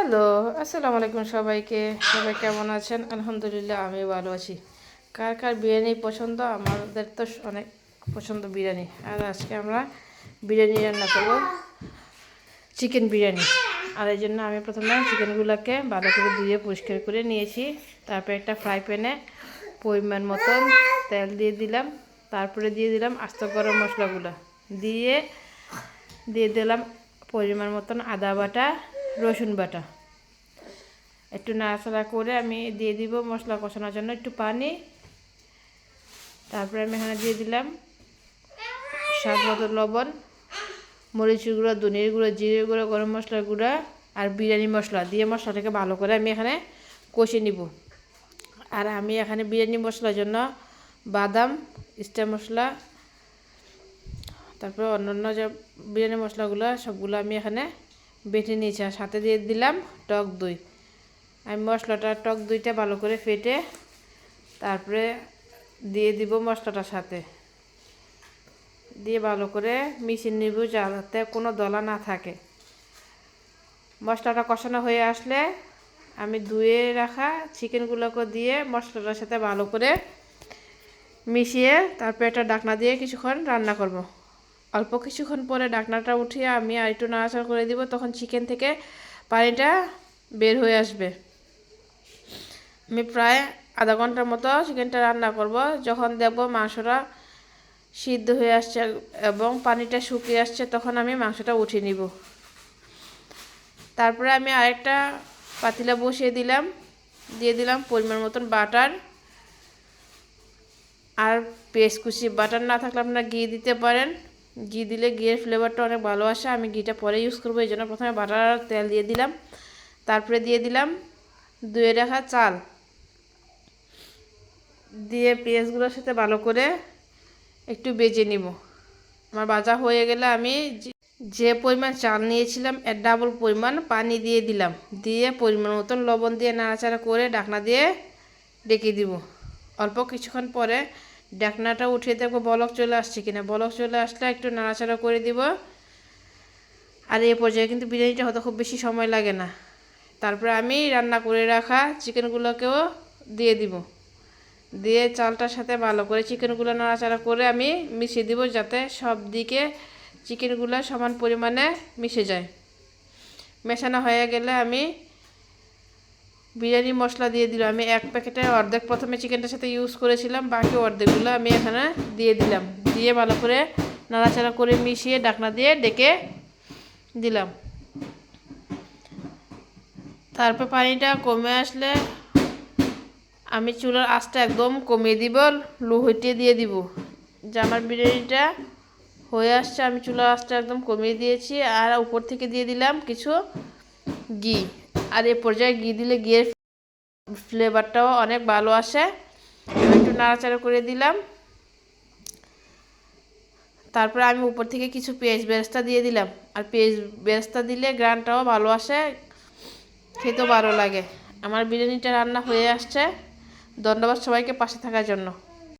Hello, আসসালামু আলাইকুম সবাইকে। সবাই কেমন আছেন? আলহামদুলিল্লাহ আমি ভালো আছি। কার কার বিরিয়ানি পছন্দ? আমাদের তো অনেক পছন্দ বিরিয়ানি। আর আজকে আমরা বিরিয়ানি রান্না করব, চিকেন বিরিয়ানি। আর এই জন্য আমি প্রথমে চিকেনগুলোকে ভালো করে ধুয়ে পরিষ্কার করে নিয়েছি। তারপরে একটা ফ্রাই প্যানে পরিমাণ মতন তেল দিয়ে দিলাম। তারপরে দিয়ে দিলাম আস্ত গরম মশলাগুলো দিয়ে দিলাম পরিমাণ মতন আদা বাটা, রসুন বাটা। একটু নাড়াচাড়া করে আমি দিয়ে দিব মশলা কষানোর জন্য একটু পানি। তারপরে আমি এখানে দিয়ে দিলাম স্বাদ মতো লবণ, মরিচের গুঁড়ো, ধনিয়ার গুঁড়ো, জিরে গুঁড়ো, গরম মশলার গুঁড়া আর বিরিয়ানি মশলা দিয়ে মশলাটাকে ভালো করে আমি এখানে কষে নিব। আর আমি এখানে বিরিয়ানি মশলার জন্য বাদাম, স্টার মশলা, তারপরে অন্যান্য যে বিরিয়ানি মশলাগুলো সবগুলো আমি এখানে বেটে নিয়েছি। আর সাথে দিয়ে দিলাম টক দই। আমি মশলাটা টক দইটা ভালো করে ফেটে তারপরে দিয়ে দিব মশলাটার সাথে দিয়ে ভালো করে মিশিয়ে নিব যাতে কোনো দলা না থাকে। মশলাটা কষানো হয়ে আসলে আমি ধুয়ে রাখা চিকেনগুলোকে দিয়ে মশলাটার সাথে ভালো করে মিশিয়ে তারপরে একটা ঢাকনা দিয়ে কিছুক্ষণ রান্না করব। অল্প কিছুক্ষণ পরে ঢাকনাটা উঠিয়ে আমি আর একটু নাড়াচাড়া করে দিব, তখন চিকেন থেকে পানিটা বের হয়ে আসবে। আমি প্রায় আধা ঘন্টার মতো চিকেনটা রান্না করব। যখন দেখব মাংসটা সিদ্ধ হয়ে আসছে এবং পানিটা শুকিয়ে আসছে তখন আমি মাংসটা উঠিয়ে নিব। তারপরে আমি আরেকটা পাতিলা বসিয়ে দিলাম, দিয়ে দিলাম পরিমাণ মতন বাটার আর পেঁয়াজ কুচি। বাটার না থাকলে আপনারা ঘি দিতে পারেন, ঘি দিলে ঘিয়ের ফ্লেভারটা অনেক ভালো আসে। আমি ঘিটা পরে ইউজ করবো, এই জন্য প্রথমে বাটার আর তেল দিয়ে দিলাম। তারপরে দিয়ে দিলাম ধুয়ে রাখা চাল দিয়ে পেঁয়াজগুলোর সাথে ভালো করে একটু ভেজে নিব। আমার ভাজা হয়ে গেলে আমি যে পরিমাণ চাল নিয়েছিলাম এর ডাবল পরিমাণ পানি দিয়ে দিলাম, দিয়ে পরিমাণ মতন লবণ দিয়ে নাড়াচাড়া করে ঢাকনা দিয়ে ডেকে দিব। অল্প কিছুক্ষণ পরে ঢাকনাটা উঠিয়ে দেখবো বলক চলে আসছে কিনা। বলক চলে আসলে একটু নাড়াচাড়া করে দিব। আর এই পর্যায়ে কিন্তু বিরিয়ানিটা হতে খুব বেশি সময় লাগে না। তারপরে আমি রান্না করে রাখা চিকেনগুলোকেও দিয়ে দিব, দিয়ে চালটার সাথে ভালো করে চিকেনগুলো নাড়াচাড়া করে আমি মিশিয়ে দিব যাতে সব দিকে চিকেনগুলো সমান পরিমাণে মিশে যায়। মেশানো হয়ে গেলে আমি বিরিয়ানি মশলা দিয়ে দিলাম। আমি এক প্যাকেটে অর্ধেক প্রথমে চিকেনটার সাথে ইউজ করেছিলাম, বাকি অর্ধেকগুলো আমি এখানে দিয়ে দিলাম। দিয়ে ভালো করে নাড়াচাড়া করে মিশিয়ে ঢাকনা দিয়ে ডেকে দিলাম। তারপর পানিটা কমে আসলে আমি চুলার আঁচটা একদম কমিয়ে দিব, লো হিটে দিয়ে দিব। যে আমার বিরিয়ানিটা হয়ে আসছে, আমি চুলার আঁচটা একদম কমিয়ে দিয়েছি। আর উপর থেকে দিয়ে দিলাম কিছু ঘি। আর এই পর্যায়ে ঘি দিলে ঘিয়ের ফ্লেভারটাও অনেক ভালো আসে। আমি একটু নাড়াচাড়া করে দিলাম। তারপরে আমি উপর থেকে কিছু পেঁয়াজ বেরেস্তা দিয়ে দিলাম। আর পেঁয়াজ বেরেস্তা দিলে গ্রানটাও ভালো আসে, খেতেও ভালো লাগে। আমার বিরিয়ানিটা রান্না হয়ে আসছে। ধন্যবাদ সবাইকে পাশে থাকার জন্য।